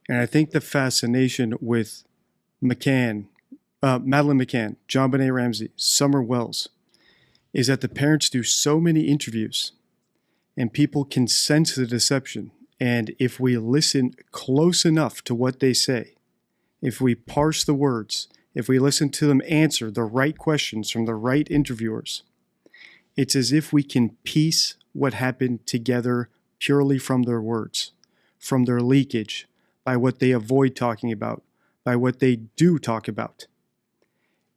And I think the fascination with McCann, Madeleine McCann, John Benet Ramsey, Summer Wells, is that the parents do so many interviews and people can sense the deception. And if we listen close enough to what they say, if we parse the words, if we listen to them answer the right questions from the right interviewers, it's as if we can piece what happened together purely from their words, from their leakage, by what they avoid talking about, by what they do talk about.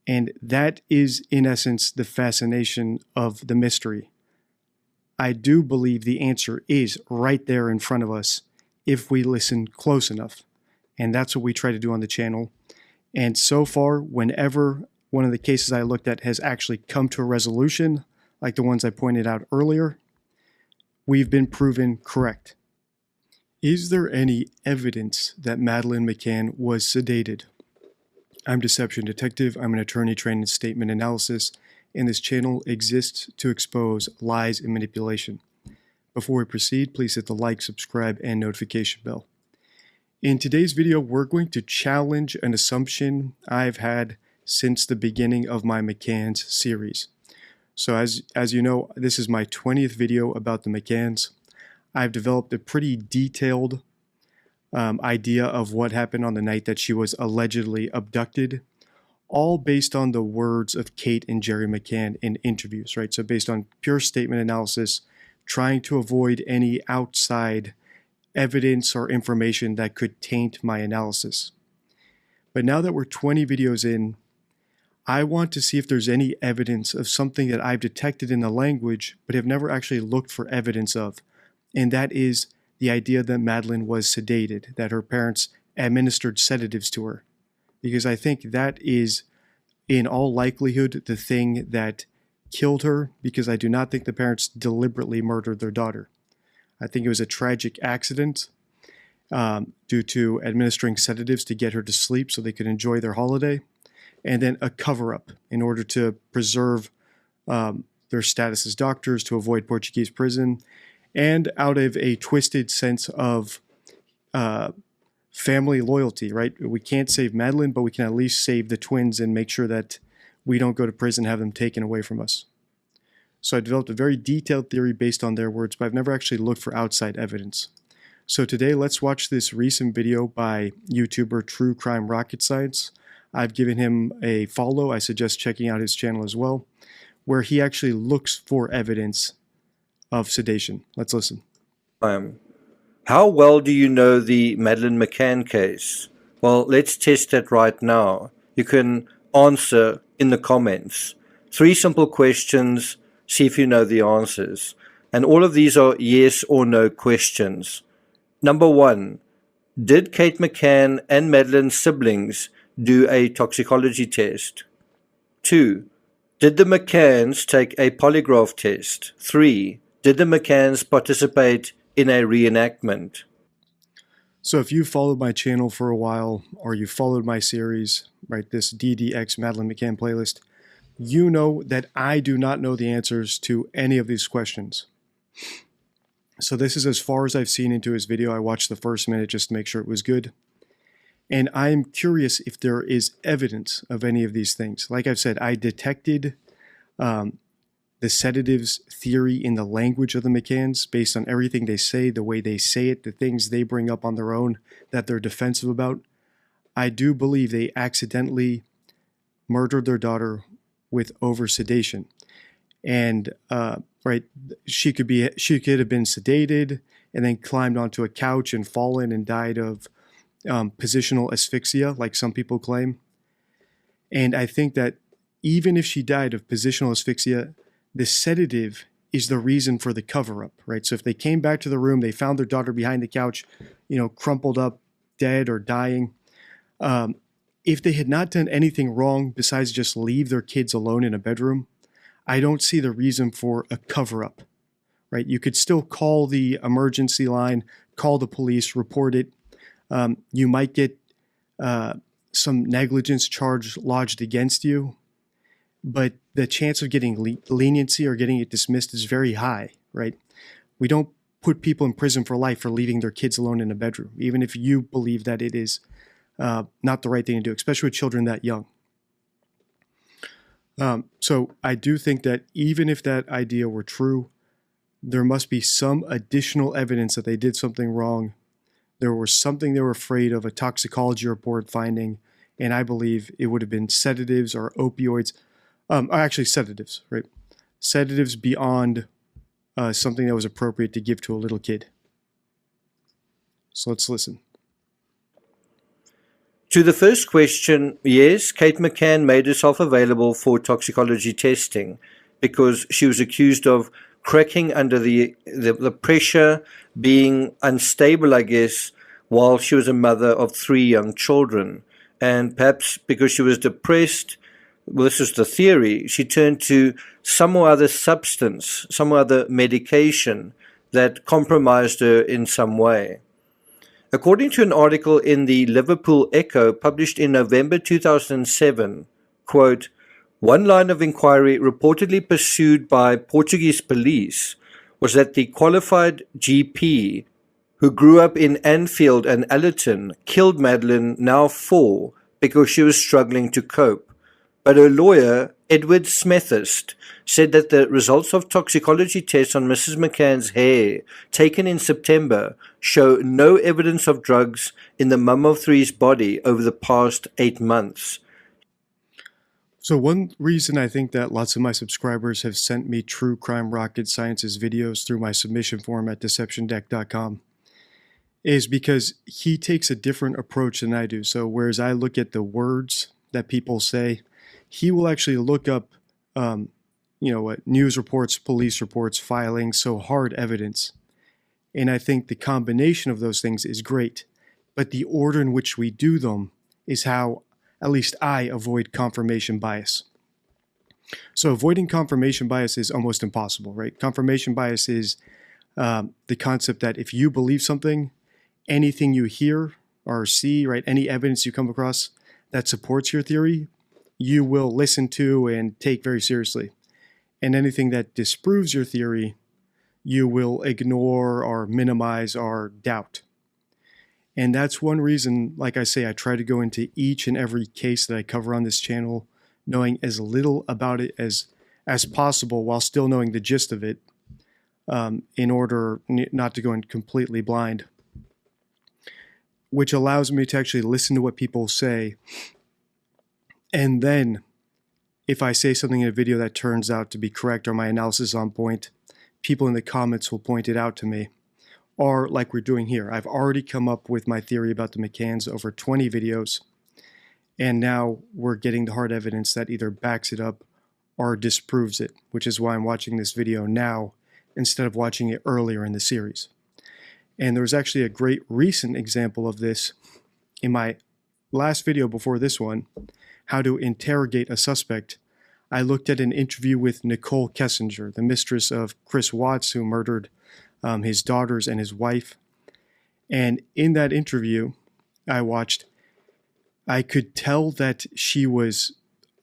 And that is, in essence, the fascination of the mystery. I do believe the answer is right there in front of us if we listen close enough. And that's what we try to do on the channel. And so far, whenever one of the cases I looked at has actually come to a resolution, like the ones I pointed out earlier, we've been proven correct. Is there any evidence that Madeleine McCann was sedated? I'm Deception Detective. I'm an attorney trained in statement analysis, and this channel exists to expose lies and manipulation. Before we proceed, please hit the like, subscribe, and notification bell. In today's video, we're going to challenge an assumption I've had since the beginning of my McCann's series. So as you know, this is my 20th video about the McCanns. I've developed a pretty detailed idea of what happened on the night that she was allegedly abducted, all based on the words of Kate and Gerry McCann in interviews, right? So based on pure statement analysis, trying to avoid any outside evidence or information that could taint my analysis. But now that we're 20 videos in, I want to see if there's any evidence of something that I've detected in the language, but have never actually looked for evidence of. And that is the idea that Madeleine was sedated, that her parents administered sedatives to her. Because I think that is, in all likelihood, the thing that killed her, because I do not think the parents deliberately murdered their daughter. I think it was a tragic accident due to administering sedatives to get her to sleep so they could enjoy their holiday, and then a cover-up in order to preserve their status as doctors, to avoid Portuguese prison, and out of a twisted sense of family loyalty, right? We can't save Madeleine, but we can at least save the twins and make sure that we don't go to prison and have them taken away from us. So I developed a very detailed theory based on their words, but I've never actually looked for outside evidence. So today, let's watch this recent video by YouTuber True Crime Rocket Science. I've given him a follow. I suggest checking out his channel as well, where he actually looks for evidence of sedation. Let's listen. How well do you know the Madeleine McCann case? Well, let's test that right now. You can answer in the comments. 3 simple questions, see if you know the answers. And all of these are yes or no questions. Number 1, did Kate McCann and Madeleine's siblings do a toxicology test? 2, did the McCanns take a polygraph test? 3, did the McCanns participate in a reenactment? So if you followed my channel for a while, or you followed my series, right, this DDX Madeleine McCann playlist, you know that I do not know the answers to any of these questions. So this is as far as I've seen into his video. I watched the first minute just to make sure it was good. And I'm curious if there is evidence of any of these things. Like I've said, I detected the sedatives theory in the language of the McCanns based on everything they say, the way they say it, the things they bring up on their own that they're defensive about. I do believe they accidentally murdered their daughter with over-sedation. And right, she could have been sedated and then climbed onto a couch and fallen and died of positional asphyxia, like some people claim. And I think that even if she died of positional asphyxia, the sedative is the reason for the cover-up, right? So if they came back to the room, they found their daughter behind the couch, crumpled up, dead or dying. If they had not done anything wrong besides just leave their kids alone in a bedroom, I don't see the reason for a cover-up, right? You could still call the emergency line, call the police, report it. You might get some negligence charge lodged against you, but the chance of getting leniency or getting it dismissed is very high, right? We don't put people in prison for life for leaving their kids alone in a bedroom, even if you believe that it is not the right thing to do, especially with children that young. So I do think that even if that idea were true, there must be some additional evidence that they did something wrong. There was something they were afraid of, a toxicology report finding, and I believe it would have been sedatives or opioids, actually sedatives, right? Sedatives beyond something that was appropriate to give to a little kid. So let's listen. To the first question, yes, Kate McCann made herself available for toxicology testing because she was accused of cracking under the pressure, being unstable, I guess, while she was a mother of 3 young children. And perhaps because she was depressed, well, this is the theory, she turned to some or other substance, some or other medication that compromised her in some way. According to an article in the Liverpool Echo published in November 2007, quote, one line of inquiry reportedly pursued by Portuguese police was that the qualified GP who grew up in Anfield and Allerton killed Madeleine, now 4, because she was struggling to cope. But her lawyer, Edward Smethurst, said that the results of toxicology tests on Mrs. McCann's hair, taken in September, show no evidence of drugs in the mum of three's body over the past 8 months. So one reason I think that lots of my subscribers have sent me True Crime Rocket Science's videos through my submission form at deceptiondeck.com is because he takes a different approach than I do. So whereas I look at the words that people say, he will actually look up, news reports, police reports, filings, so hard evidence. And I think the combination of those things is great. But the order in which we do them is how, at least I, avoid confirmation bias. So avoiding confirmation bias is almost impossible, right? Confirmation bias is the concept that if you believe something, anything you hear or see, right, any evidence you come across that supports your theory, you will listen to and take very seriously. And anything that disproves your theory, you will ignore or minimize or doubt. And that's one reason, like I say, I try to go into each and every case that I cover on this channel, knowing as little about it as possible while still knowing the gist of it, in order not to go in completely blind, which allows me to actually listen to what people say. And then if I say something in a video that turns out to be correct or my analysis is on point, people in the comments will point it out to me. Or like we're doing here, I've already come up with my theory about the McCanns over 20 videos, and now we're getting the hard evidence that either backs it up or disproves it, which is why I'm watching this video now instead of watching it earlier in the series. And there was actually a great recent example of this in my last video before this one, how to interrogate a suspect. I looked at an interview with Nicole Kessinger, the mistress of Chris Watts, who murdered his daughters and his wife. And in that interview I watched, I could tell that she was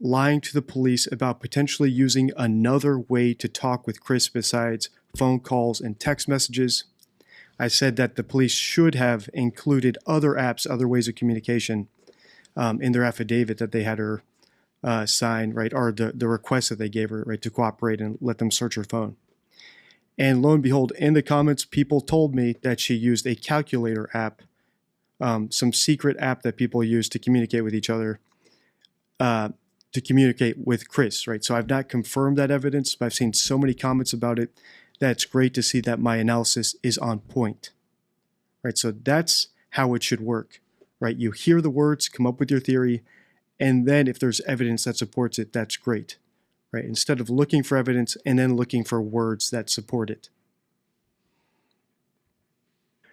lying to the police about potentially using another way to talk with Chris besides phone calls and text messages. I said that the police should have included other apps, other ways of communication in their affidavit that they had her sign, right, or the request that they gave her, right, to cooperate and let them search her phone. And lo and behold, in the comments, people told me that she used a calculator app, some secret app that people use to communicate with each other, to communicate with Chris, right? So I've not confirmed that evidence, but I've seen so many comments about it that it's great to see that my analysis is on point, right? So that's how it should work, right? You hear the words, come up with your theory, and then if there's evidence that supports it, that's great, right? Instead of looking for evidence and then looking for words that support it.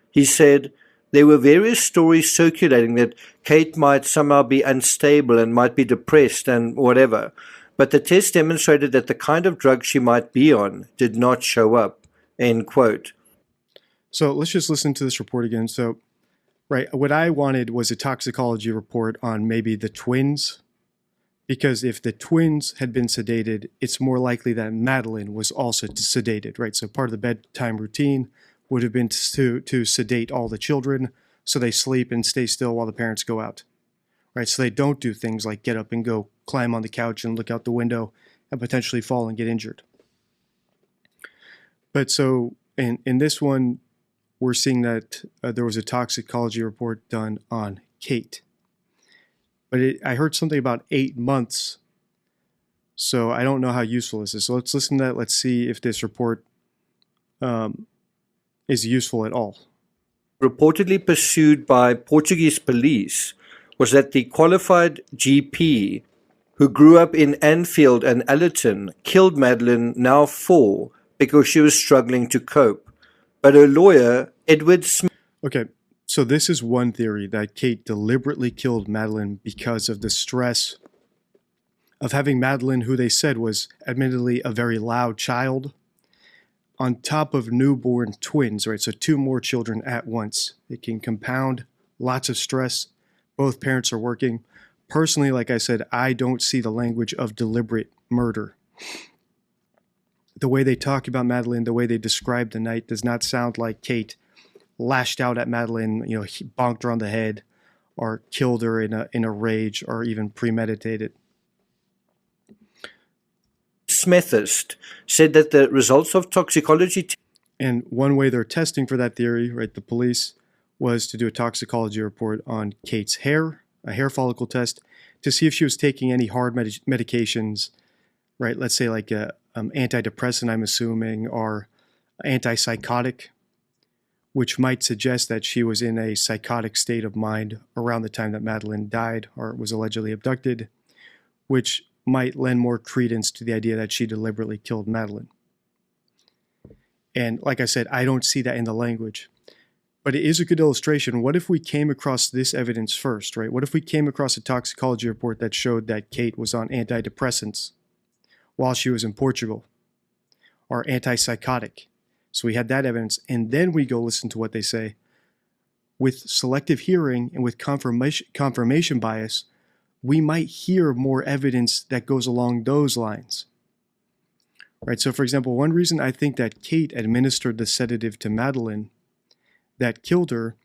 He said, there were various stories circulating that Kate might somehow be unstable and might be depressed and whatever, but the test demonstrated that the kind of drug she might be on did not show up, end quote. So let's just listen to this report again. So, right, what I wanted was a toxicology report on maybe the twins, because if the twins had been sedated, it's more likely that Madeleine was also sedated, right? So part of the bedtime routine would have been to sedate all the children so they sleep and stay still while the parents go out, right? So they don't do things like get up and go climb on the couch and look out the window and potentially fall and get injured. But so in this one, we're seeing that there was a toxicology report done on Kate. But I heard something about 8 months, so I don't know how useful this is. So let's listen to that. Let's see if this report is useful at all. Reportedly pursued by Portuguese police was that the qualified GP who grew up in Anfield and Allerton killed Madeleine, now 4, because she was struggling to cope. But her lawyer, Edward Smith... Okay, so this is one theory, that Kate deliberately killed Madeleine because of the stress of having Madeleine, who they said was admittedly a very loud child, on top of newborn twins, right? So 2 more children at once. It can compound lots of stress. Both parents are working. Personally, like I said, I don't see the language of deliberate murder. The way they talk about Madeleine, the way they describe the night does not sound like Kate lashed out at Madeleine, bonked her on the head, or killed her in a rage, or even premeditated. Smethist said that the results of toxicology... And one way they're testing for that theory, right, the police, was to do a toxicology report on Kate's hair, a hair follicle test, to see if she was taking any hard medications, right? Let's say like a antidepressant, I'm assuming, or antipsychotic, which might suggest that she was in a psychotic state of mind around the time that Madeleine died or was allegedly abducted, which might lend more credence to the idea that she deliberately killed Madeleine. And like I said, I don't see that in the language. But it is a good illustration. What if we came across this evidence first, right? What if we came across a toxicology report that showed that Kate was on antidepressants while she was in Portugal, or antipsychotic? So we had that evidence, and then we go listen to what they say. With selective hearing and with confirmation bias, we might hear more evidence that goes along those lines. Right? So for example, one reason I think that Kate administered the sedative to Madeleine that killed her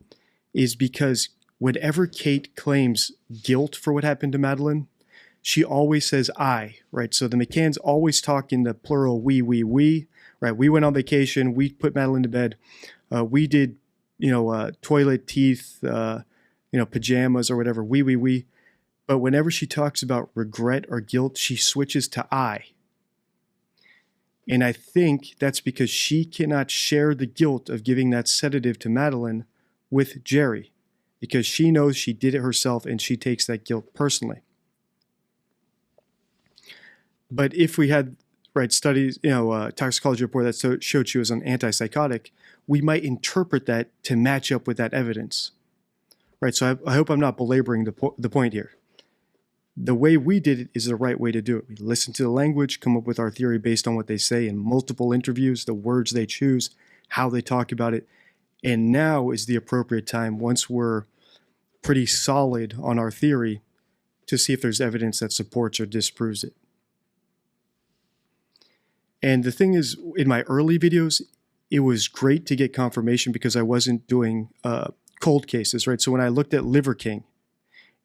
is because whenever Kate claims guilt for what happened to Madeleine, she always says I, right? So the McCanns always talk in the plural we, right? We went on vacation, we put Madeleine to bed, we did, toilet, teeth, pajamas or whatever, we. But whenever she talks about regret or guilt, she switches to I. And I think that's because she cannot share the guilt of giving that sedative to Madeleine with Gerry, because she knows she did it herself and she takes that guilt personally. But if we had studies, toxicology report that showed she was an antipsychotic, we might interpret that to match up with that evidence. Right, so I hope I'm not belaboring the point here. The way we did it is the right way to do it. We listen to the language, come up with our theory based on what they say in multiple interviews, the words they choose, how they talk about it. And now is the appropriate time, once we're pretty solid on our theory, to see if there's evidence that supports or disproves it. And the thing is, in my early videos, it was great to get confirmation because I wasn't doing cold cases, right? So when I looked at Liver King,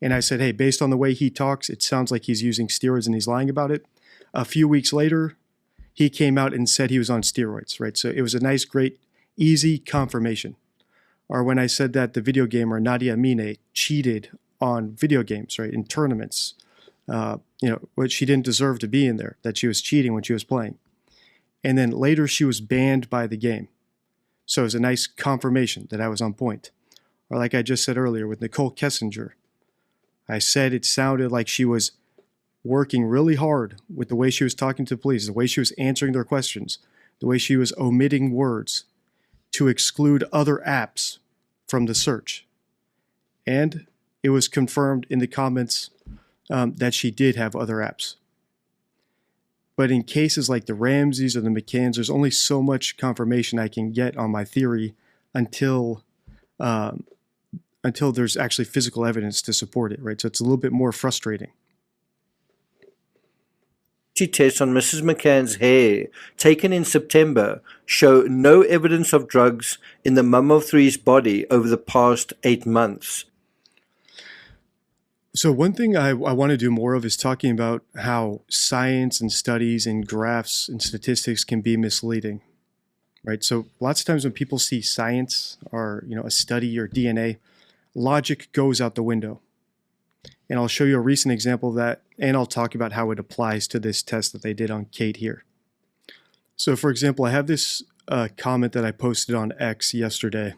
and I said, hey, based on the way he talks, it sounds like he's using steroids and he's lying about it. A few weeks later, he came out and said he was on steroids, right? So it was a nice, great, easy confirmation. Or when I said that the video gamer Nadia Mine cheated on video games, right, in tournaments, which she didn't deserve to be in there, that she was cheating when she was playing. And then later she was banned by the game. So it was a nice confirmation that I was on point. Or like I just said earlier with Nicole Kessinger, I said it sounded like she was working really hard with the way she was talking to the police, the way she was answering their questions, the way she was omitting words to exclude other apps from the search. And it was confirmed in the comments that she did have other apps. But in cases like the Ramseys or the McCanns, there's only so much confirmation I can get on my theory until there's actually physical evidence to support it, right? So it's a little bit more frustrating. tests on Mrs. McCann's hair, taken in September, show no evidence of drugs in the mum of three's body over the past 8 months. So one thing I want to do more of is talking about how science and studies and graphs and statistics can be misleading, right? So lots of times when people see science or a study or DNA, logic goes out the window. And I'll show you a recent example of that, and I'll talk about how it applies to this test that they did on Kate here. So for example, I have this comment that I posted on X yesterday.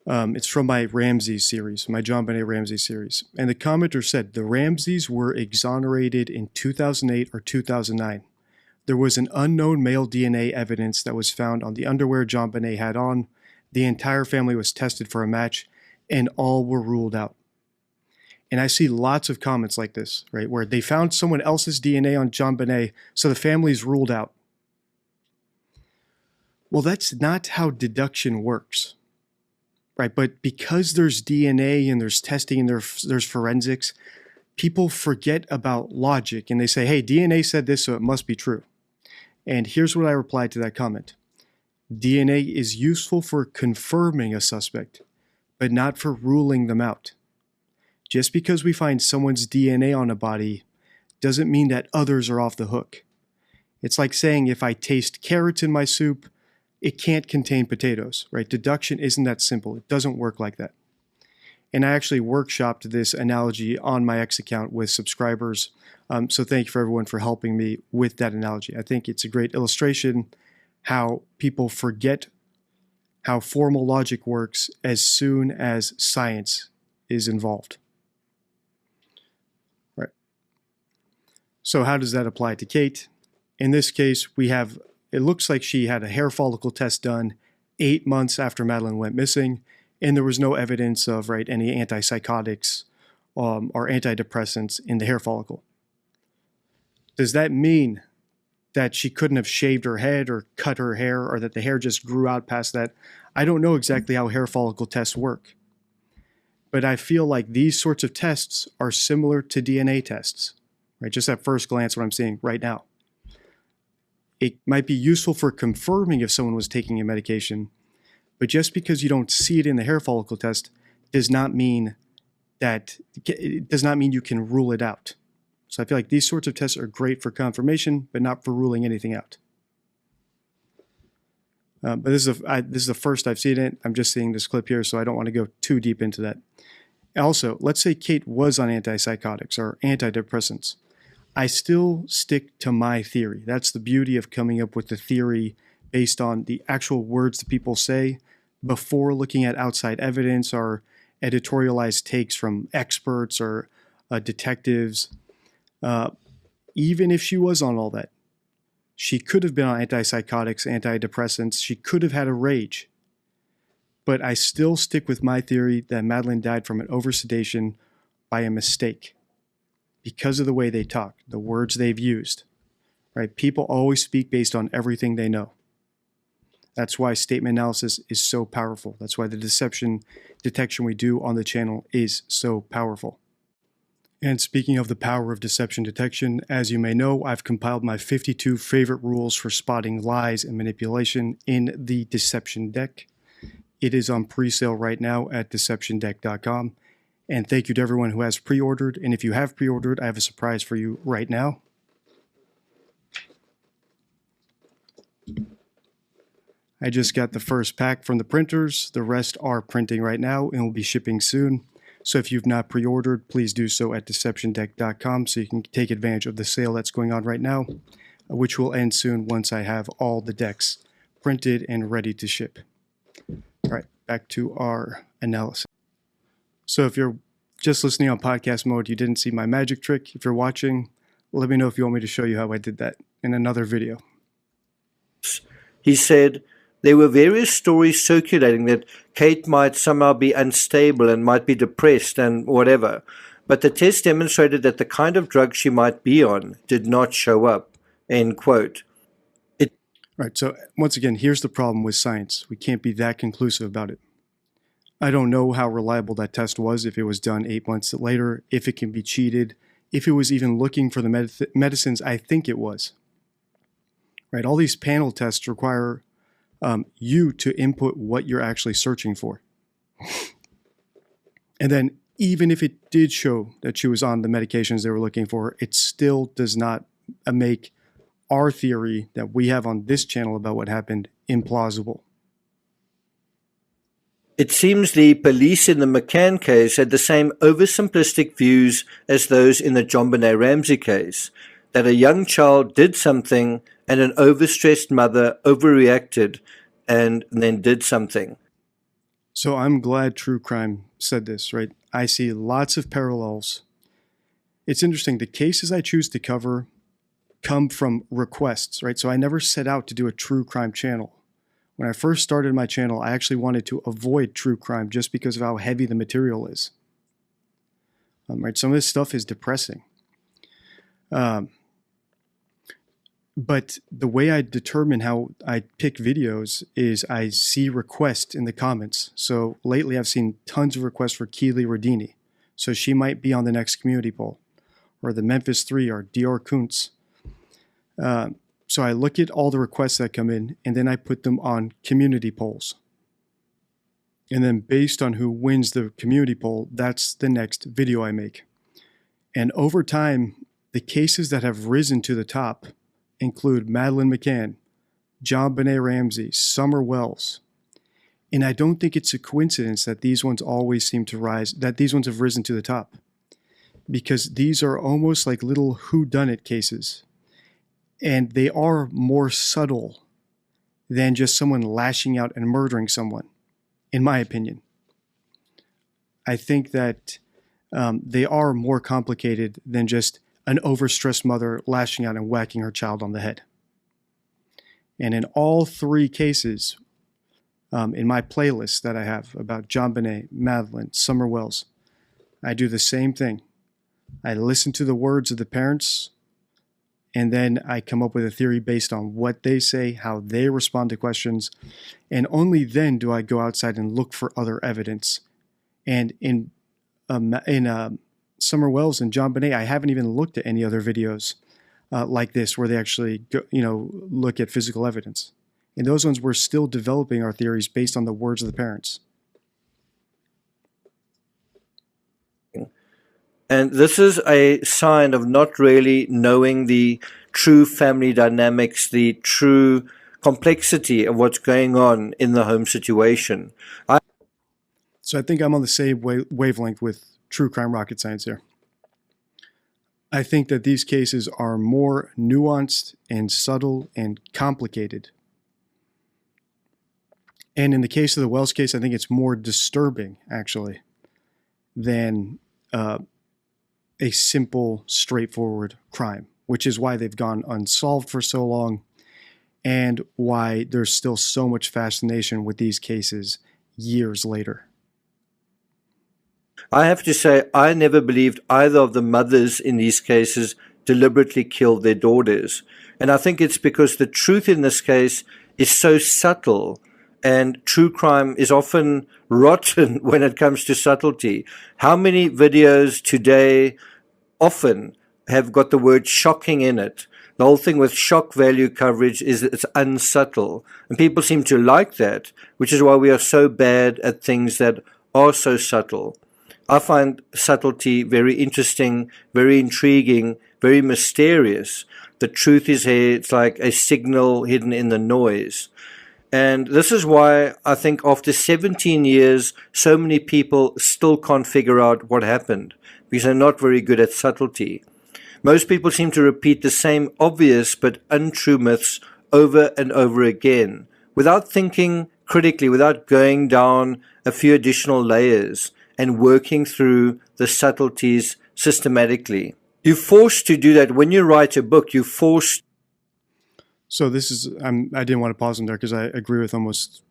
It's from my Ramsey series, my John Benet Ramsey series. And the commenter said, the Ramseys were exonerated in 2008 or 2009. There was an unknown male DNA evidence that was found on the underwear John Benet had on. The entire family was tested for a match, and all were ruled out. And I see lots of comments like this, right, where they found someone else's DNA on John Benet, so the family's ruled out. Well, that's not how deduction works. Right, but because there's DNA and there's testing and there's forensics, people forget about logic and they say, hey, DNA said this, so it must be true. And here's what I replied to that comment. DNA is useful for confirming a suspect, but not for ruling them out. Just because we find someone's DNA on a body doesn't mean that others are off the hook. It's like saying if I taste carrots in my soup, it can't contain potatoes, right? Deduction isn't that simple. It doesn't work like that. And I actually workshopped this analogy on my X account with subscribers. So thank you for everyone for helping me with that analogy. I think it's a great illustration how people forget how formal logic works as soon as science is involved. Right. So how does that apply to Kate? In this case, it looks like she had a hair follicle test done 8 months after Madeleine went missing, and there was no evidence of any antipsychotics or antidepressants in the hair follicle. Does that mean that she couldn't have shaved her head or cut her hair, or that the hair just grew out past that? I don't know exactly how hair follicle tests work, but I feel like these sorts of tests are similar to DNA tests, right? Just at first glance, what I'm seeing right now. It might be useful for confirming if someone was taking a medication, but just because you don't see it in the hair follicle test does not mean you can rule it out. So I feel like these sorts of tests are great for confirmation, but not for ruling anything out. But this is the first I've seen it. I'm just seeing this clip here, so I don't want to go too deep into that. Also, let's say Kate was on antipsychotics or antidepressants. I still stick to my theory. That's the beauty of coming up with the theory based on the actual words that people say before looking at outside evidence or editorialized takes from experts or detectives. Even if she was on all that, she could have been on antipsychotics, antidepressants. She could have had a rage. But I still stick with my theory that Madeleine died from an oversedation by a mistake. Because of the way they talk, the words they've used, right? People always speak based on everything they know. That's why statement analysis is so powerful. That's why the deception detection we do on the channel is so powerful. And speaking of the power of deception detection, as you may know, I've compiled my 52 favorite rules for spotting lies and manipulation in the Deception Deck. It is on pre-sale right now at deceptiondeck.com. And thank you to everyone who has pre-ordered. And if you have pre-ordered, I have a surprise for you right now. I just got the first pack from the printers. The rest are printing right now and will be shipping soon. So if you've not pre-ordered, please do so at deceptiondeck.com so you can take advantage of the sale that's going on right now, which will end soon once I have all the decks printed and ready to ship. All right, back to our analysis. So if you're just listening on podcast mode, you didn't see my magic trick. If you're watching, let me know if you want me to show you how I did that in another video. He said, there were various stories circulating that Kate might somehow be unstable and might be depressed and whatever, but the test demonstrated that the kind of drug she might be on did not show up, end quote. Right, so once again, here's the problem with science. We can't be that conclusive about it. I don't know how reliable that test was, if it was done 8 months later, if it can be cheated, if it was even looking for the medicines I think it was. Right? All these panel tests require you to input what you're actually searching for. And then even if it did show that she was on the medications they were looking for, it still does not make our theory that we have on this channel about what happened implausible. It seems the police in the McCann case had the same oversimplistic views as those in the JonBenet Ramsey case, that a young child did something and an overstressed mother overreacted and then did something. So I'm glad True Crime said this, right? I see lots of parallels. It's interesting. The cases I choose to cover come from requests, right? So I never set out to do a true crime channel. When I first started my channel, I actually wanted to avoid true crime just because of how heavy the material is. Right? Some of this stuff is depressing. But the way I determine how I pick videos is I see requests in the comments. So lately I've seen tons of requests for Keely Radini. So she might be on the next community poll. Or the Memphis 3 or Dior Kuntz. So I look at all the requests that come in and then I put them on community polls. And then based on who wins the community poll, that's the next video I make. And over time, the cases that have risen to the top include Madeleine McCann, JonBenet Ramsey, Summer Wells. And I don't think it's a coincidence that these ones always seem to rise, that these ones have risen to the top. Because these are almost like little whodunit cases. And they are more subtle than just someone lashing out and murdering someone, in my opinion. I think that they are more complicated than just an overstressed mother lashing out and whacking her child on the head. And in all three cases, in my playlist that I have about JonBenet, Madeleine, Summer Wells, I do the same thing. I listen to the words of the parents, and then I come up with a theory based on what they say, how they respond to questions, and only then do I go outside and look for other evidence. And in Summer Wells and JonBenet, I haven't even looked at any other videos like this where they actually look at physical evidence. In those ones, we're still developing our theories based on the words of the parents. And this is a sign of not really knowing the true family dynamics, the true complexity of what's going on in the home situation. So I think I'm on the same wavelength with True Crime Rocket Science here. I think that these cases are more nuanced and subtle and complicated. And in the case of the Wells case, I think it's more disturbing, actually, than a simple, straightforward crime, which is why they've gone unsolved for so long and why there's still so much fascination with these cases years later. I have to say, I never believed either of the mothers in these cases deliberately killed their daughters. And I think it's because the truth in this case is so subtle, and true crime is often rotten when it comes to subtlety. How many videos today often have got the word shocking in it? The whole thing with shock value coverage is that it's unsubtle. And people seem to like that, which is why we are so bad at things that are so subtle. I find subtlety very interesting, very intriguing, very mysterious. The truth is here, it's like a signal hidden in the noise. And this is why I think after 17 years, so many people still can't figure out what happened, because they're not very good at subtlety. Most people seem to repeat the same obvious but untrue myths over and over again, without thinking critically, without going down a few additional layers and working through the subtleties systematically. You're forced to do that. When you write a book, you're forced. So this is, I didn't want to pause him there because I agree with almost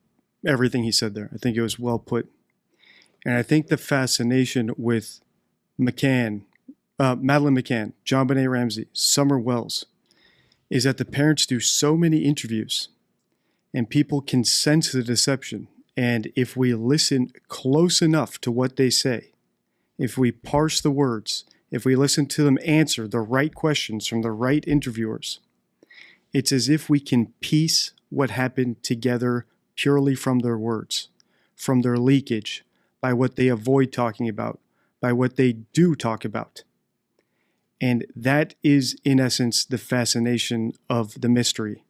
everything he said there. I think it was well put. And I think the fascination with McCann, Madeleine McCann, JonBenet Ramsey, Summer Wells, is that the parents do so many interviews and people can sense the deception. And if we listen close enough to what they say, if we parse the words, if we listen to them answer the right questions from the right interviewers, it's as if we can piece what happened together purely from their words, from their leakage, by what they avoid talking about, by what they do talk about. And that is, in essence, the fascination of the mystery.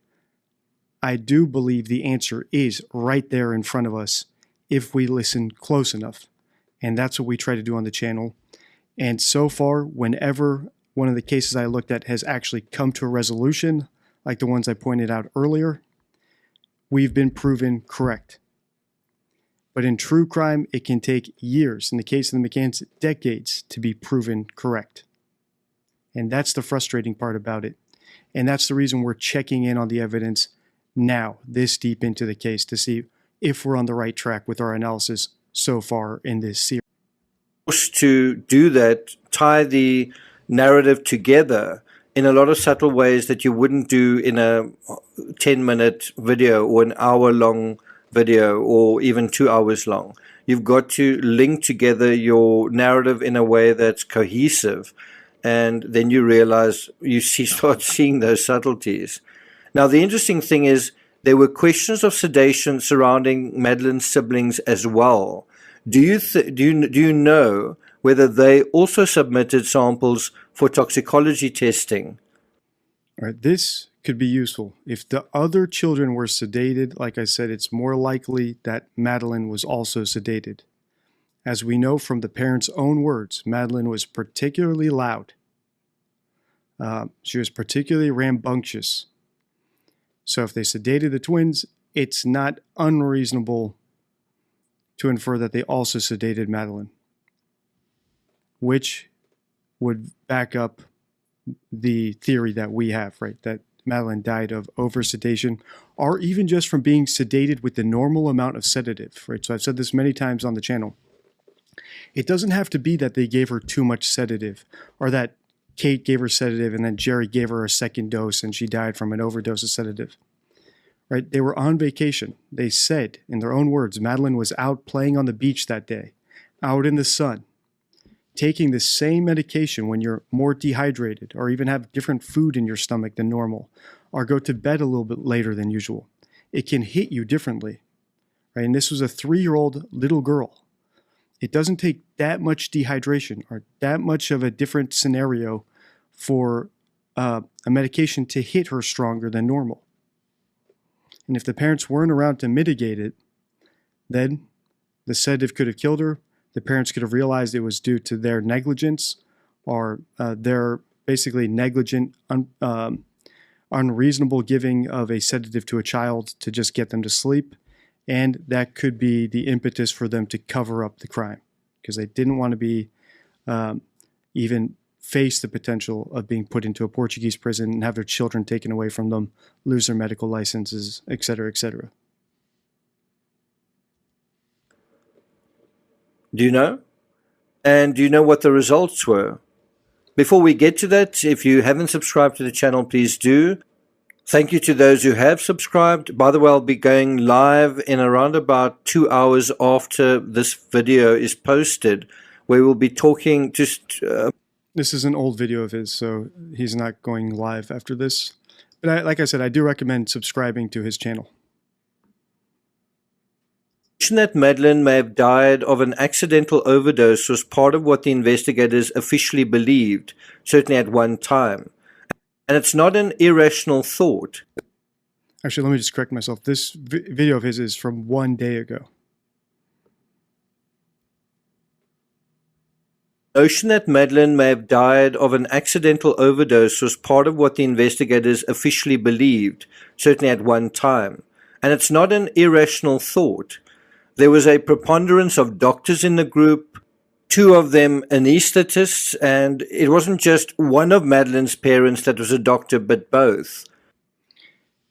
I do believe the answer is right there in front of us if we listen close enough. And that's what we try to do on the channel. And so far, whenever one of the cases I looked at has actually come to a resolution, like the ones I pointed out earlier, we've been proven correct. But in true crime, it can take years, in the case of the McCanns, decades, to be proven correct. And that's the frustrating part about it. And that's the reason we're checking in on the evidence now, this deep into the case, to see if we're on the right track with our analysis so far in this series. To do that, tie the narrative together in a lot of subtle ways that you wouldn't do in a 10-minute video or an hour-long video or even 2 hours long. You've got to link together your narrative in a way that's cohesive, and then you realize start seeing those subtleties. Now, the interesting thing is there were questions of sedation surrounding Madeleine's siblings as well. Do you know whether they also submitted samples for toxicology testing? All right, this could be useful. If the other children were sedated, like I said, it's more likely that Madeleine was also sedated. As we know from the parents' own words, Madeleine was particularly loud. She was particularly rambunctious. So if they sedated the twins, it's not unreasonable to infer that they also sedated Madeleine, which would back up the theory that we have, right? That Madeleine died of oversedation, or even just from being sedated with the normal amount of sedative, right? So I've said this many times on the channel. It doesn't have to be that they gave her too much sedative, or that Kate gave her sedative and then Gerry gave her a second dose and she died from an overdose of sedative, right? They were on vacation. They said, in their own words, Madeleine was out playing on the beach that day, out in the sun, taking the same medication when you're more dehydrated or even have different food in your stomach than normal, or go to bed a little bit later than usual. It can hit you differently, right? And this was a 3-year-old little girl. It doesn't take that much dehydration or that much of a different scenario for a medication to hit her stronger than normal. And if the parents weren't around to mitigate it, then the sedative could have killed her. The parents could have realized it was due to their negligence or their basically negligent, unreasonable giving of a sedative to a child to just get them to sleep. And that could be the impetus for them to cover up the crime because they didn't want to be even face the potential of being put into a Portuguese prison and have their children taken away from them, lose their medical licenses, et cetera, et cetera. Do you know? And do you know what the results were? Before we get to that, if you haven't subscribed to the channel, please do. Thank you to those who have subscribed. By the way, I'll be going live in around about 2 hours after this video is posted, where we'll be talking just... This is an old video of his, so he's not going live after this. But like I said, I do recommend subscribing to his channel. That Madeleine may have died of an accidental overdose was part of what the investigators officially believed, certainly at one time. And it's not an irrational thought. Actually, let me just correct myself. This video of his is from 1 day ago. The notion that Madeleine may have died of an accidental overdose was part of what the investigators officially believed, certainly at one time. And it's not an irrational thought. There was a preponderance of doctors in the group, 2 of them anesthetists, and it wasn't just one of Madeleine's parents that was a doctor, but both.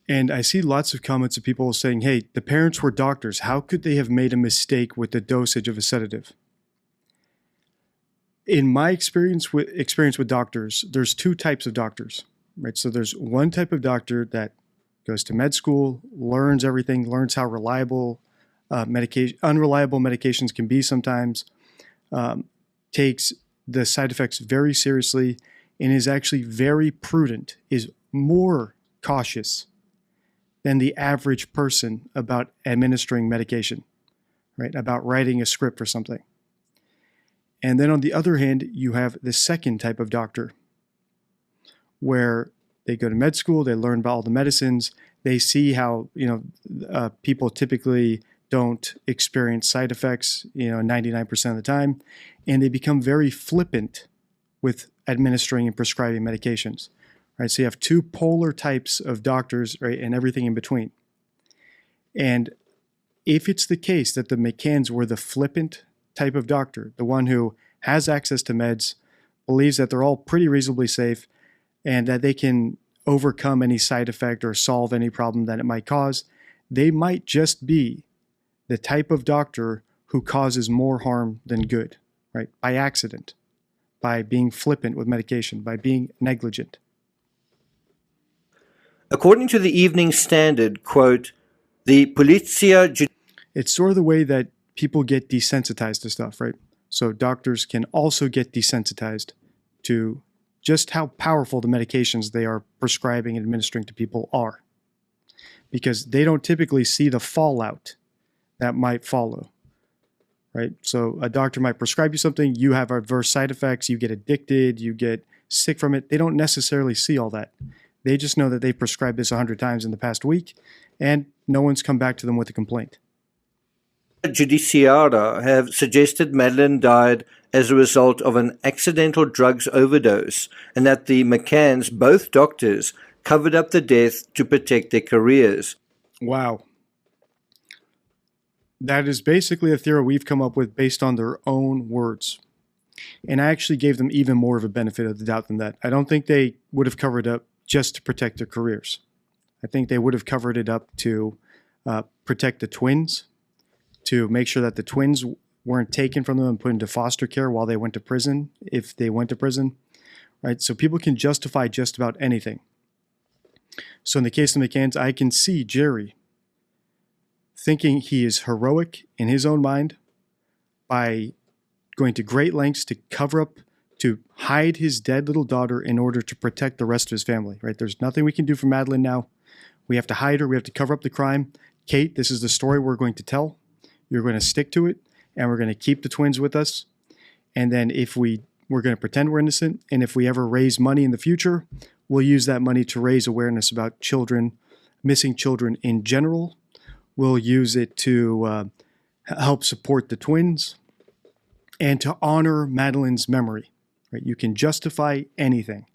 And I see lots of comments of people saying, hey, the parents were doctors. How could they have made a mistake with the dosage of a sedative? In my experience with doctors, there's 2 types of doctors, right? So there's one type of doctor that goes to med school, learns everything, learns how reliable unreliable medications can be sometimes, takes the side effects very seriously and is actually very prudent, is more cautious than the average person about administering medication, right? About writing a script for something. And then on the other hand, you have the second type of doctor where they go to med school, they learn about all the medicines, they see how, people typically don't experience side effects, 99% of the time, and they become very flippant with administering and prescribing medications, right? So you have two polar types of doctors, right, and everything in between. And if it's the case that the McCanns were the flippant type of doctor, the one who has access to meds, believes that they're all pretty reasonably safe, and that they can overcome any side effect or solve any problem that it might cause, they might just be the type of doctor who causes more harm than good, right? By accident, by being flippant with medication, by being negligent. According to the Evening Standard, quote, the Polizia... It's sort of the way that people get desensitized to stuff, right? So doctors can also get desensitized to just how powerful the medications they are prescribing and administering to people are, because they don't typically see the fallout that might follow, right? So a doctor might prescribe you something, you have adverse side effects, you get addicted, you get sick from it. They don't necessarily see all that. They just know that they prescribed this 100 times in the past week, and no one's come back to them with a complaint. Judiciara have suggested Madeleine died as a result of an accidental drugs overdose, and that the McCanns, both doctors, covered up the death to protect their careers. Wow. That is basically a theory we've come up with based on their own words. And I actually gave them even more of a benefit of the doubt than that. I don't think they would have covered up just to protect their careers. I think they would have covered it up to protect the twins, to make sure that the twins weren't taken from them and put into foster care while they went to prison, if they went to prison, right? So people can justify just about anything. So in the case of the McCanns, I can see Gerry thinking he is heroic in his own mind by going to great lengths to cover up, to hide his dead little daughter in order to protect the rest of his family, right? There's nothing we can do for Madeleine now. We have to hide her. We have to cover up the crime. Kate, this is the story we're going to tell. You're going to stick to it, and we're going to keep the twins with us. And then if we're going to pretend we're innocent, and if we ever raise money in the future, we'll use that money to raise awareness about children, missing children in general. We'll use it to help support the twins and to honor Madeleine's memory. Right? You can justify anything.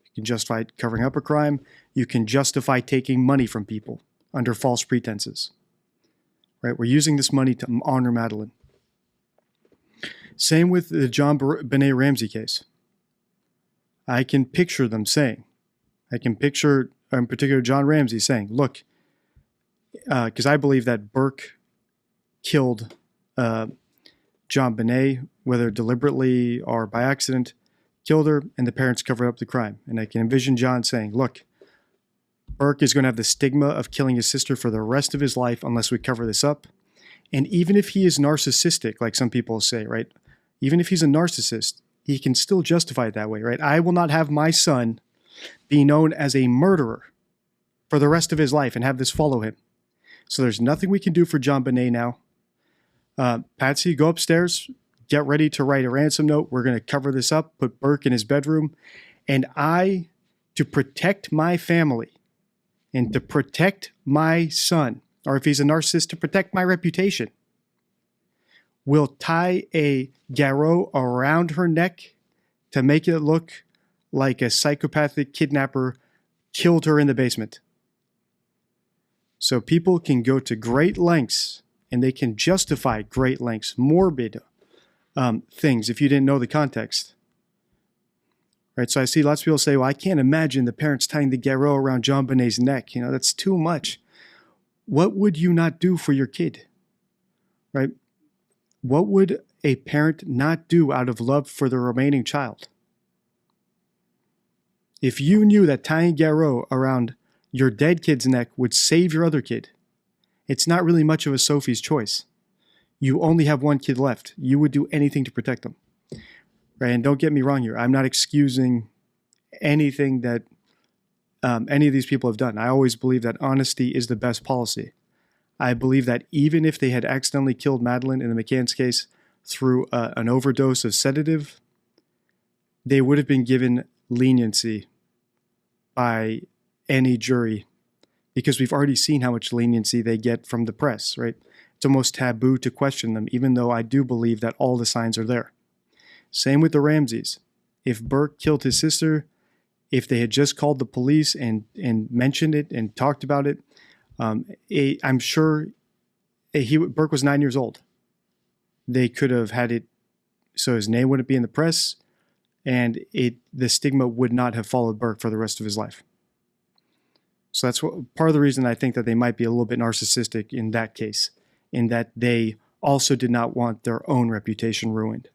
You can justify covering up a crime. You can justify taking money from people under false pretenses. Right? We're using this money to honor Madeleine. Same with the JonBenet Ramsey case. I can picture them saying, I can picture, in particular, John Ramsey saying, look, because I believe that Burke killed JonBenet, whether deliberately or by accident, killed her, and the parents covered up the crime. And I can envision John saying, look, Burke is going to have the stigma of killing his sister for the rest of his life unless we cover this up. And even if he is narcissistic, like some people say, right? Even if he's a narcissist, he can still justify it that way, right? I will not have my son be known as a murderer for the rest of his life and have this follow him. So there's nothing we can do for JonBenet now. Patsy, go upstairs, get ready to write a ransom note. We're going to cover this up, put Burke in his bedroom. And I, to protect my family and to protect my son, or if he's a narcissist, to protect my reputation, will tie a garrote around her neck to make it look like a psychopathic kidnapper killed her in the basement. So people can go to great lengths, and they can justify great lengths, morbid things, if you didn't know the context. Right, so I see lots of people say, well, I can't imagine the parents tying the garrote around JonBenet's neck. That's too much. What would you not do for your kid? Right? What would a parent not do out of love for the remaining child? If you knew that tying garrote around your dead kid's neck would save your other kid, it's not really much of a Sophie's choice. You only have one kid left. You would do anything to protect them. right? And don't get me wrong here. I'm not excusing anything that any of these people have done. I always believe that honesty is the best policy. I believe that even if they had accidentally killed Madeleine in the McCann's case through an overdose of sedative, they would have been given leniency by any jury, because we've already seen how much leniency they get from the press, right? It's almost taboo to question them, even though I do believe that all the signs are there. Same with the Ramseys. If Burke killed his sister, if they had just called the police and mentioned it and talked about it, I'm sure Burke was 9 years old. They could have had it so his name wouldn't be in the press, and the stigma would not have followed Burke for the rest of his life. So that's part of the reason I think that they might be a little bit narcissistic in that case, in that they also did not want their own reputation ruined.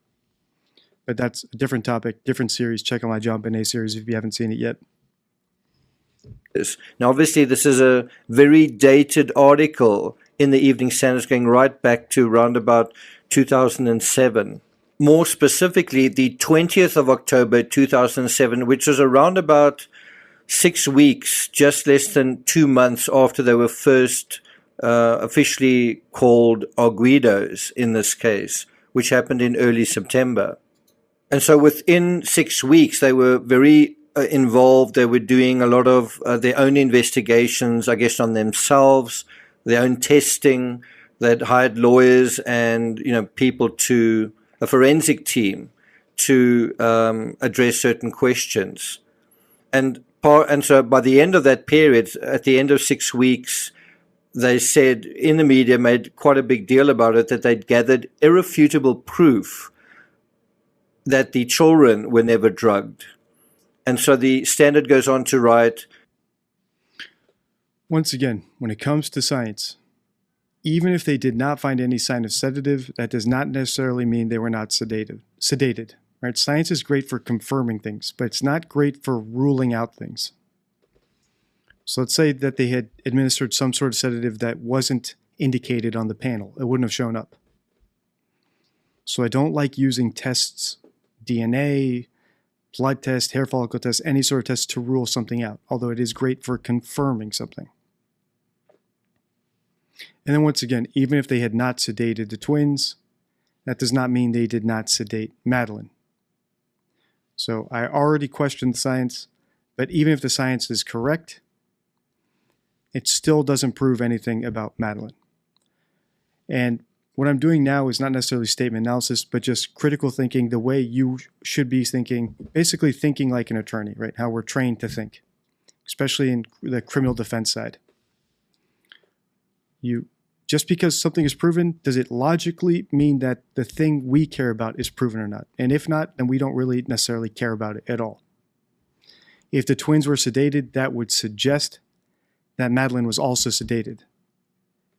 But that's a different topic, different series. Check out my John Bonet series if you haven't seen it yet. Yes. Now, obviously, this is a very dated article in the Evening Standard going right back to around about 2007. More specifically, the 20th of October 2007, which was around about 6 weeks, just less than 2 months after they were first officially called arguidos in this case, which happened in early September. And so within 6 weeks, they were very involved. They were doing a lot of their own investigations, I guess, on themselves, their own testing. They'd hired lawyers and, people to a forensic team to address certain questions. And so by the end of that period, at the end of 6 weeks, they said in the media, made quite a big deal about it, that they'd gathered irrefutable proof that the children were never drugged. And so the Standard goes on to write, once again, when it comes to science, even if they did not find any sign of sedative, that does not necessarily mean they were not sedated. Right? Science is great for confirming things, but it's not great for ruling out things. So let's say that they had administered some sort of sedative that wasn't indicated on the panel. It wouldn't have shown up. So I don't like using tests, DNA, blood test, hair follicle test, any sort of test to rule something out, although it is great for confirming something. And then once again, even if they had not sedated the twins, that does not mean they did not sedate Madeleine. So I already questioned the science, but even if the science is correct, it still doesn't prove anything about Madeleine. And what I'm doing now is not necessarily statement analysis, but just critical thinking, the way you should be thinking, basically thinking like an attorney, right? How we're trained to think, especially in the criminal defense side. Just because something is proven, does it logically mean that the thing we care about is proven or not? And if not, then we don't really necessarily care about it at all. If the twins were sedated, that would suggest that Madeleine was also sedated.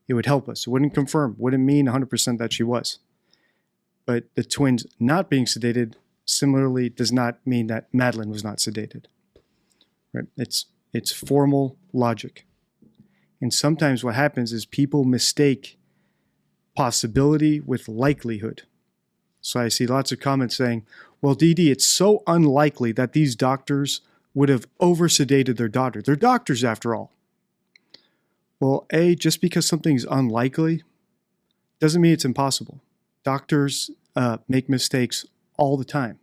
It would help us. It wouldn't confirm, wouldn't mean 100% that she was. But the twins not being sedated similarly does not mean that Madeleine was not sedated. Right? It's formal logic. And sometimes what happens is people mistake possibility with likelihood. So I see lots of comments saying, well, DD, it's so unlikely that these doctors would have over-sedated their daughter. They're doctors after all. Well, just because something's unlikely doesn't mean it's impossible. Doctors make mistakes all the time.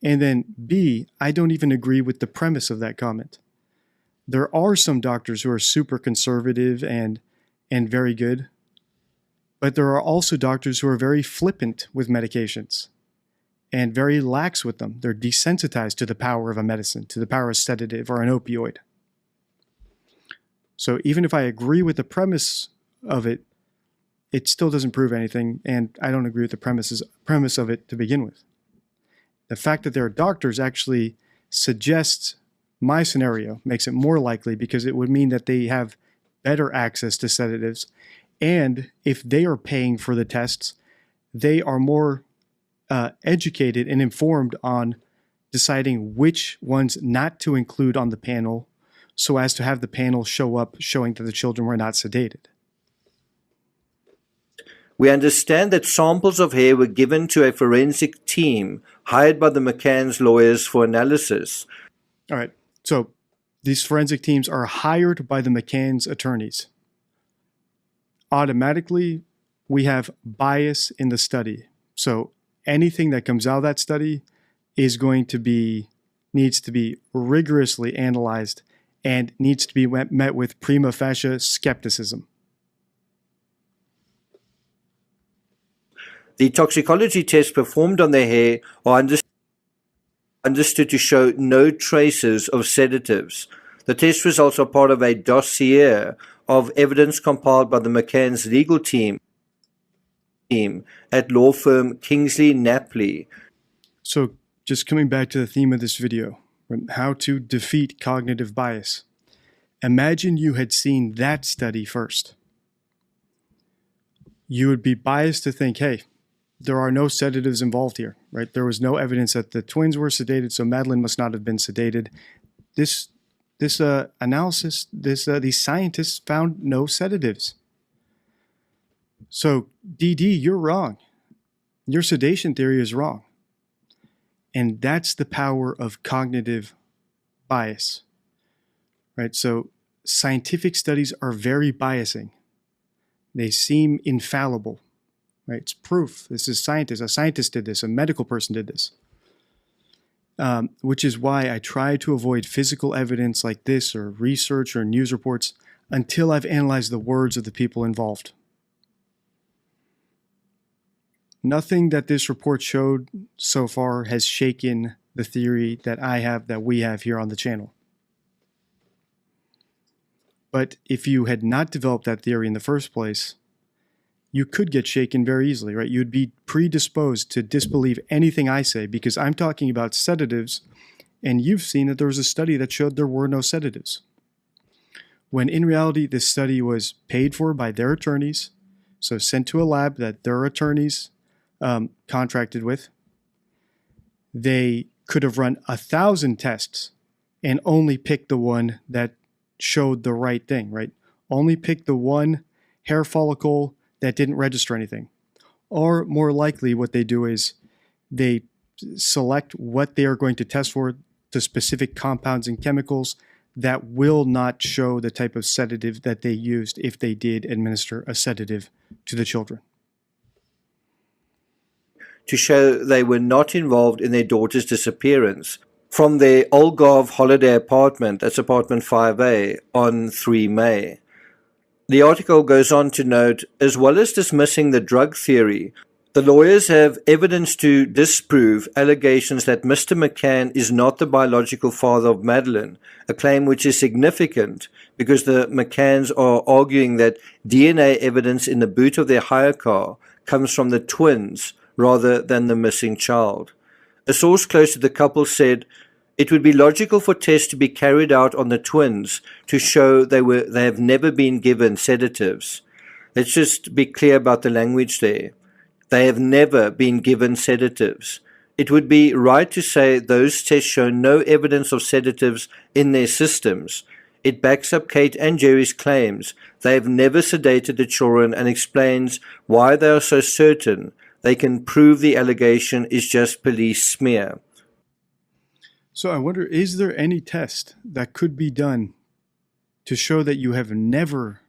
And then B, I don't even agree with the premise of that comment. There are some doctors who are super conservative and very good, but there are also doctors who are very flippant with medications and very lax with them. They're desensitized to the power of a medicine, to the power of sedative or an opioid. So even if I agree with the premise of it, it still doesn't prove anything, and I don't agree with the premise of it to begin with. The fact that there are doctors actually suggests my scenario, makes it more likely, because it would mean that they have better access to sedatives, and if they are paying for the tests, they are more educated and informed on deciding which ones not to include on the panel so as to have the panel show up showing that the children were not sedated. We understand that samples of hair were given to a forensic team hired by the McCann's lawyers for analysis. All right. So these forensic teams are hired by the McCann's attorneys. Automatically, we have bias in the study. So anything that comes out of that study is needs to be rigorously analyzed and needs to be met with prima facie skepticism. The toxicology tests performed on the hair are understood to show no traces of sedatives. The test results are part of a dossier of evidence compiled by the McCann's legal team at law firm Kingsley Napley. So just coming back to the theme of this video, how to defeat cognitive bias. Imagine you had seen that study first. You would be biased to think, hey, there are no sedatives involved here, right? There was no evidence that the twins were sedated, so Madeleine must not have been sedated. This analysis, these scientists found no sedatives. So, DD, you're wrong. Your sedation theory is wrong. And that's the power of cognitive bias, right? So, scientific studies are very biasing. They seem infallible. Right? It's proof. This is scientists. A scientist did this. A medical person did this. Which is why I try to avoid physical evidence like this or research or news reports until I've analyzed the words of the people involved. Nothing that this report showed so far has shaken the theory that we have here on the channel. But if you had not developed that theory in the first place, you could get shaken very easily, right? You'd be predisposed to disbelieve anything I say because I'm talking about sedatives, and you've seen that there was a study that showed there were no sedatives. When in reality, this study was paid for by their attorneys, so sent to a lab that their attorneys contracted with. They could have run 1,000 tests and only picked the one that showed the right thing, right? Only picked the one hair follicle that didn't register anything. Or more likely what they do is they select what they are going to test for, the specific compounds and chemicals that will not show the type of sedative that they used if they did administer a sedative to the children. To show they were not involved in their daughter's disappearance from their Algarve holiday apartment, that's apartment 5A, on 3 May. The article goes on to note, as well as dismissing the drug theory, the lawyers have evidence to disprove allegations that Mr. McCann is not the biological father of Madeleine, a claim which is significant because the McCanns are arguing that DNA evidence in the boot of their hire car comes from the twins rather than the missing child. A source close to the couple said, "It would be logical for tests to be carried out on the twins to show they have never been given sedatives." Let's just be clear about the language there. They have never been given sedatives. It would be right to say those tests show no evidence of sedatives in their systems. It backs up Kate and Gerry's claims. They have never sedated the children and explains why they are so certain they can prove the allegation is just police smear. So I wonder, is there any test that could be done to show that you have never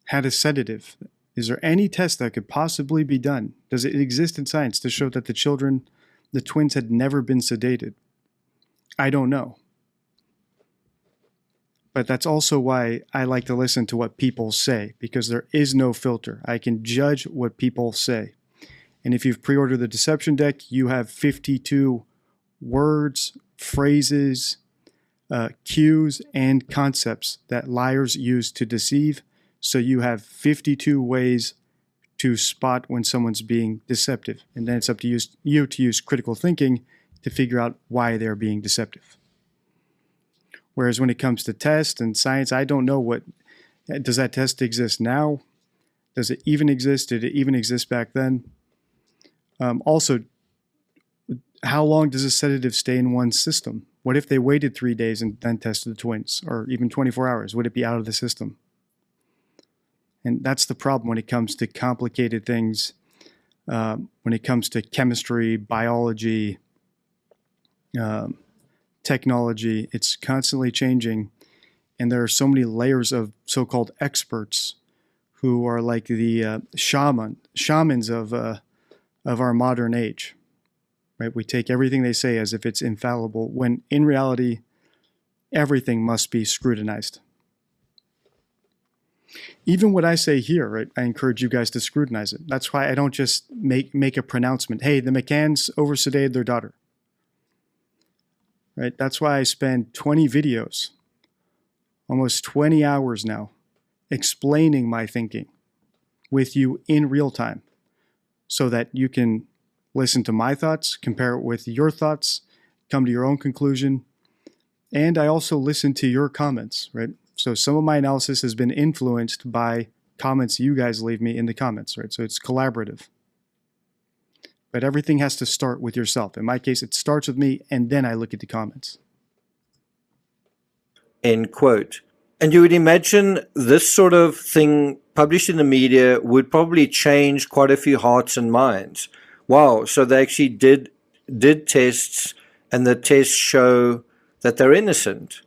had a sedative? Is there any test that could possibly be done? Does it exist in science to show that the twins had never been sedated? I don't know. But that's also why I like to listen to what people say, because there is no filter. I can judge what people say. And if you've pre-ordered the Deception Deck, you have 52 words, phrases, cues, and concepts that liars use to deceive. So you have 52 ways to spot when someone's being deceptive. And then it's up to you to use critical thinking to figure out why they're being deceptive. Whereas when it comes to tests and science, I don't know does that test exist now? Does it even exist? Did it even exist back then? Also, how long does a sedative stay in one's system? What if they waited 3 days and then tested the twins, or even 24 hours? Would it be out of the system? And that's the problem when it comes to complicated things, when it comes to chemistry, biology, technology. It's constantly changing. And there are so many layers of so-called experts who are like the shamans of our modern age. Right? We take everything they say as if it's infallible, when in reality, everything must be scrutinized. Even what I say here, right, I encourage you guys to scrutinize it. That's why I don't just make a pronouncement. Hey, the McCanns over-sedated their daughter. Right? That's why I spend 20 videos, almost 20 hours now, explaining my thinking with you in real time so that you can listen to my thoughts, compare it with your thoughts, come to your own conclusion. And I also listen to your comments, right? So some of my analysis has been influenced by comments you guys leave me in the comments, right? So it's collaborative. But everything has to start with yourself. In my case, it starts with me, and then I look at the comments. End quote. And you would imagine this sort of thing published in the media would probably change quite a few hearts and minds. Wow, so they actually did tests, and the tests show that they're innocent.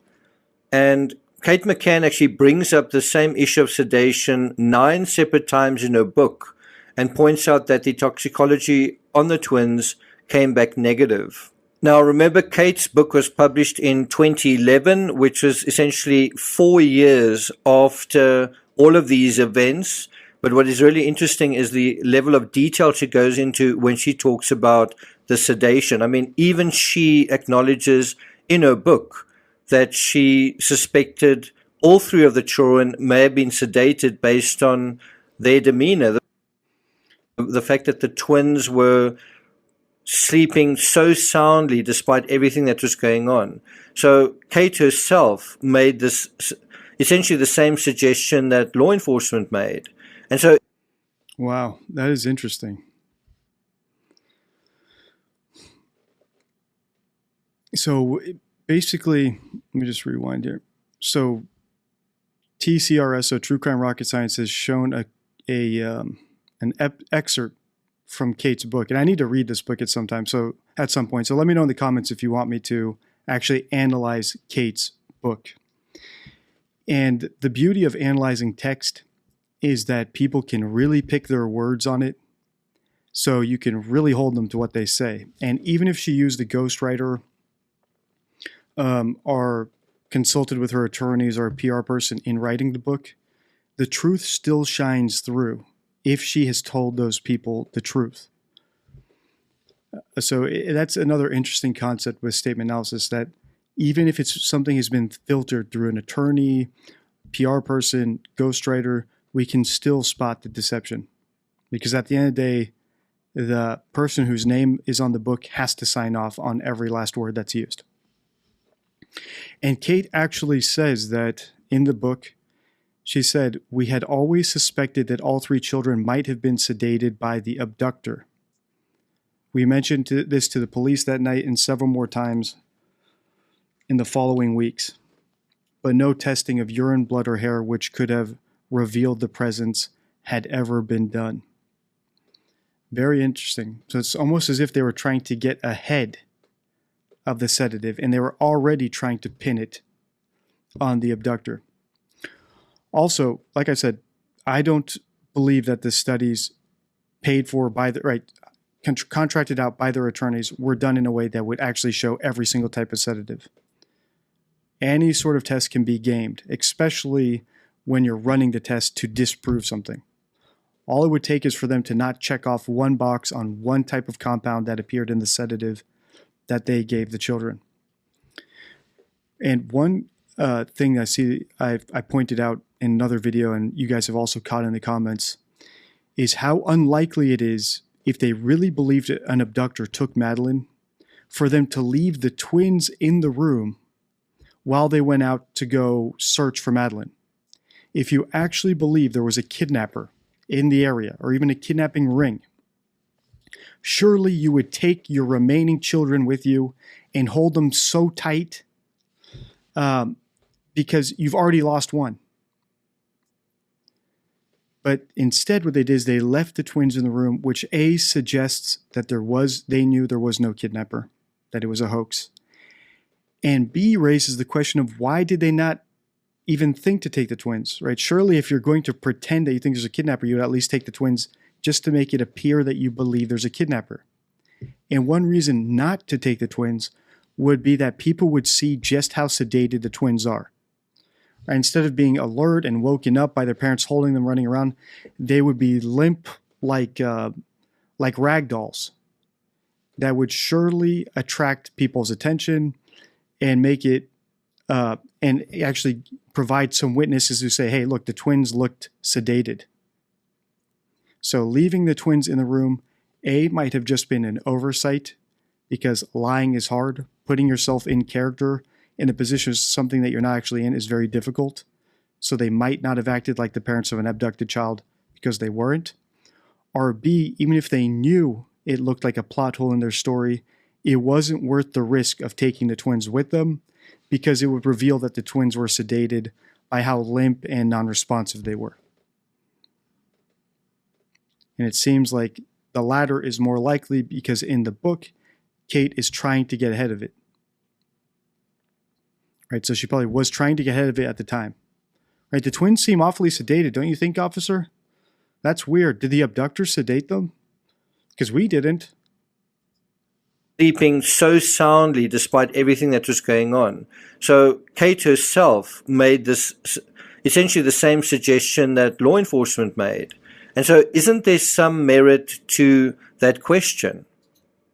And Kate McCann actually brings up the same issue of sedation 9 separate times in her book and points out that the toxicology on the twins came back negative. Now, remember, Kate's book was published in 2011, which was essentially 4 years after all of these events. But what is really interesting is the level of detail she goes into when she talks about the sedation. I mean, even she acknowledges in her book that she suspected all 3 of the children may have been sedated based on their demeanor. The fact that the twins were sleeping so soundly despite everything that was going on. So Kate herself made this essentially the same suggestion that law enforcement made. And so, wow, that is interesting. So basically, let me just rewind here. So TCRS, so True Crime Rocket Science, has shown an excerpt from Kate's book, and I need to read this book at some point. So let me know in the comments if you want me to actually analyze Kate's book. And the beauty of analyzing text is that people can really pick their words on it, so you can really hold them to what they say. And even if she used a ghostwriter or consulted with her attorneys or a PR person in writing the book, the truth still shines through if she has told those people the truth. So that's another interesting concept with statement analysis, that even if it's something has been filtered through an attorney, PR person, ghostwriter, we can still spot the deception. Because at the end of the day, the person whose name is on the book has to sign off on every last word that's used. And Kate actually says that in the book, she said, "We had always suspected that all 3 children might have been sedated by the abductor. We mentioned this to the police that night and several more times in the following weeks, but no testing of urine, blood, or hair which could have revealed the presence had ever been done." Very interesting. So it's almost as if they were trying to get ahead of the sedative, and they were already trying to pin it on the abductor. Also, like I said, I don't believe that the studies paid for by contracted out by their attorneys were done in a way that would actually show every single type of sedative. Any sort of test can be gamed, especially when you're running the test to disprove something. All it would take is for them to not check off one box on one type of compound that appeared in the sedative that they gave the children. And one thing I pointed out in another video, and you guys have also caught in the comments, is how unlikely it is, if they really believed an abductor took Madeleine, for them to leave the twins in the room while they went out to go search for Madeleine. If you actually believe there was a kidnapper in the area, or even a kidnapping ring, surely you would take your remaining children with you and hold them so tight because you've already lost one. But instead, what they did is they left the twins in the room, which A, suggests that they knew there was no kidnapper, that it was a hoax. And B, raises the question of why did they not even think to take the twins, right? Surely if you're going to pretend that you think there's a kidnapper, you would at least take the twins just to make it appear that you believe there's a kidnapper. And one reason not to take the twins would be that people would see just how sedated the twins are. Right? Instead of being alert and woken up by their parents holding them, running around, they would be limp like rag dolls. That would surely attract people's attention and make it, and actually provide some witnesses who say, hey, look, the twins looked sedated. So leaving the twins in the room, A, might have just been an oversight because lying is hard. Putting yourself in character in a position of something that you're not actually in is very difficult. So they might not have acted like the parents of an abducted child because they weren't. Or B, even if they knew it looked like a plot hole in their story, it wasn't worth the risk of taking the twins with them because it would reveal that the twins were sedated by how limp and non-responsive they were. And it seems like the latter is more likely because in the book, Kate is trying to get ahead of it. Right, so she probably was trying to get ahead of it at the time. Right, the twins seem awfully sedated, don't you think, officer? That's weird. Did the abductor sedate them? Because we didn't. Sleeping so soundly despite everything that was going on. So Kate herself made this essentially the same suggestion that law enforcement made. And so isn't there some merit to that question?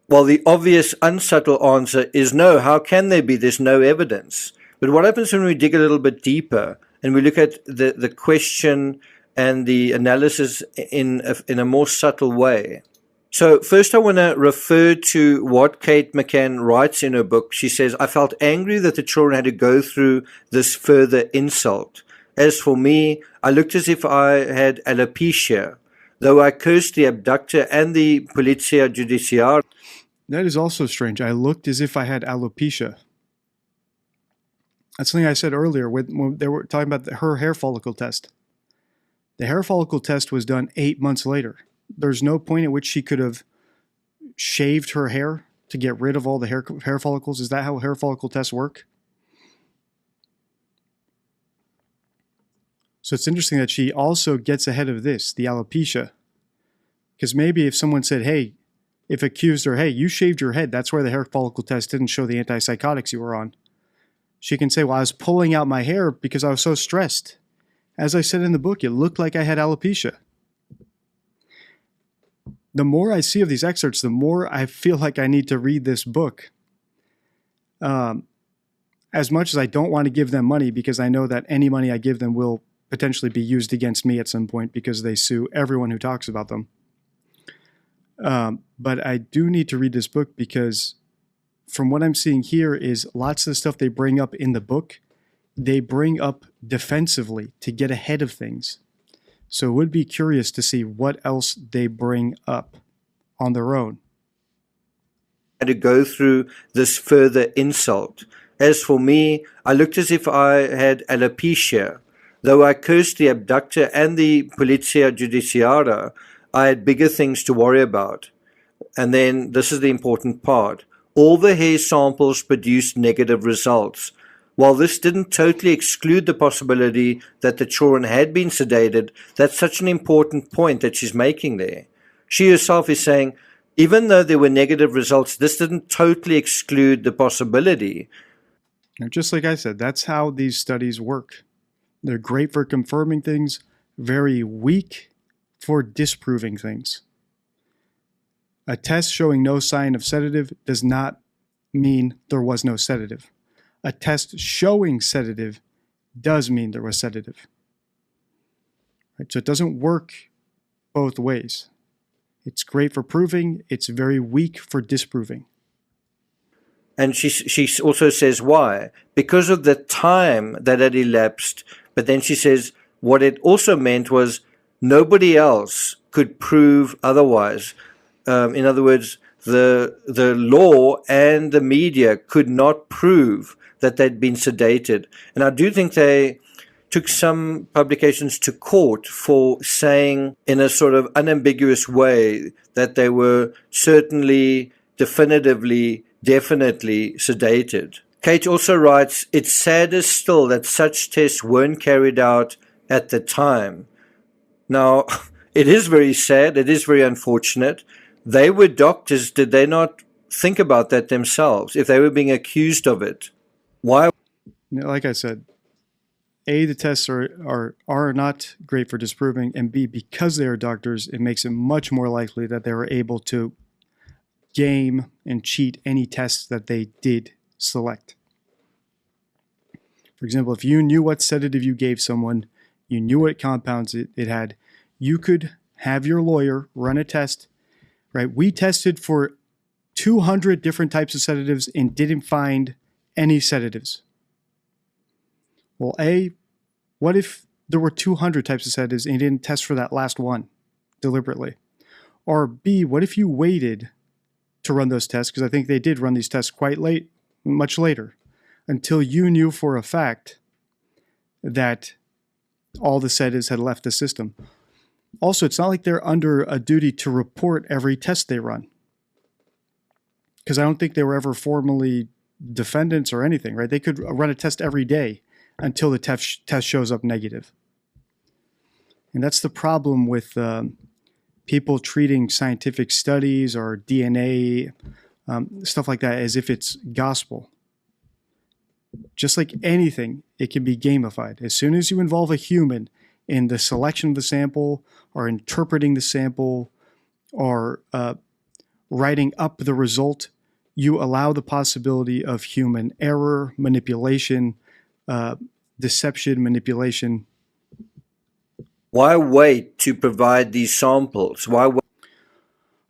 Well, the obvious unsubtle answer is no. How can there be? There's no evidence. But what happens when we dig a little bit deeper and we look at the question and the analysis in a more subtle way? So first I want to refer to what Kate McCann writes in her book. She says, I felt angry that the children had to go through this further insult. As for me, I looked as if I had alopecia, though I cursed the abductor and the Polizia Judiciaria. That is also strange. I looked as if I had alopecia. That's something I said earlier when they were talking about her hair follicle test. The hair follicle test was done 8 months later. There's no point at which she could have shaved her hair to get rid of all the hair follicles. Is that how hair follicle tests work? So it's interesting that she also gets ahead of this, the alopecia. Because maybe if someone said, hey, if accused her, hey, you shaved your head, that's why the hair follicle test didn't show the antipsychotics you were on. She can say, well, I was pulling out my hair because I was so stressed. As I said in the book, it looked like I had alopecia. The more I see of these excerpts, the more I feel like I need to read this book. As much as I don't want to give them money because I know that any money I give them will potentially be used against me at some point because they sue everyone who talks about them. But I do need to read this book because from what I'm seeing here is lots of the stuff they bring up in the book, they bring up defensively to get ahead of things. So it would be curious to see what else they bring up on their own. To go through this further insult. As for me, I looked as if I had alopecia. Though I cursed the abductor and the Polizia Judiciaria, I had bigger things to worry about. And then this is the important part. All the hair samples produced negative results. While this didn't totally exclude the possibility that the children had been sedated, that's such an important point that she's making there. She herself is saying, even though there were negative results, this didn't totally exclude the possibility. And just like I said, that's how these studies work. They're great for confirming things, very weak for disproving things. A test showing no sign of sedative does not mean there was no sedative. A test showing sedative does mean there was sedative. Right? So it doesn't work both ways. It's great for proving, it's very weak for disproving. And she also says why. Because of the time that had elapsed, but then she says what it also meant was nobody else could prove otherwise. In other words, the law and the media could not prove that they'd been sedated. And I do think they, took some publications to court for saying in a sort of unambiguous way that they were certainly, definitively, definitely sedated. Kate also writes, "It's sadder still that such tests weren't carried out at the time." Now, it is very sad. It is very unfortunate. They were doctors. Did they not think about that themselves if they were being accused of it? Why? Like I said, A, the tests are not great for disproving, and B, because they are doctors, it makes it much more likely that they were able to game and cheat any tests that they did select. For example, if you knew what sedative you gave someone, you knew what compounds it had, you could have your lawyer run a test, right? We tested for 200 different types of sedatives and didn't find any sedatives. Well, A, what if there were 200 types of sedatives and you didn't test for that last one deliberately? Or B, what if you waited to run those tests, because I think they did run these tests quite late, much later, until you knew for a fact that all the sedatives had left the system. Also, it's not like they're under a duty to report every test they run, because I don't think they were ever formally defendants or anything, right? They could run a test every day until the test shows up negative. And that's the problem with people treating scientific studies or DNA, stuff like that, as if it's gospel. Just like anything, it can be gamified. As soon as you involve a human in the selection of the sample or interpreting the sample or writing up the result, you allow the possibility of human error, manipulation, deception, manipulation. Why wait to provide these samples? Why wait?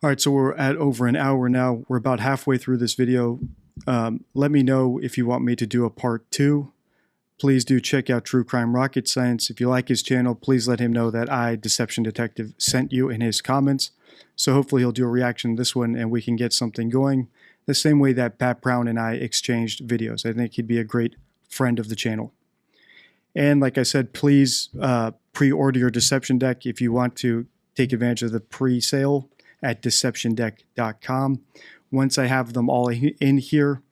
All right, so we're at over an hour now. We're about halfway through this video. Let me know if you want me to do a part 2. Please do check out True Crime Rocket Science. If you like his channel, please let him know that I, Deception Detective, sent you in his comments. So hopefully he'll do a reaction to this one and we can get something going the same way that Pat Brown and I exchanged videos. I think he'd be a great friend of the channel. And like I said, please pre-order your Deception Deck if you want to take advantage of the pre-sale at deceptiondeck.com. Once I have them all in here,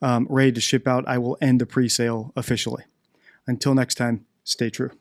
ready to ship out, I will end the pre-sale officially. Until next time, stay true.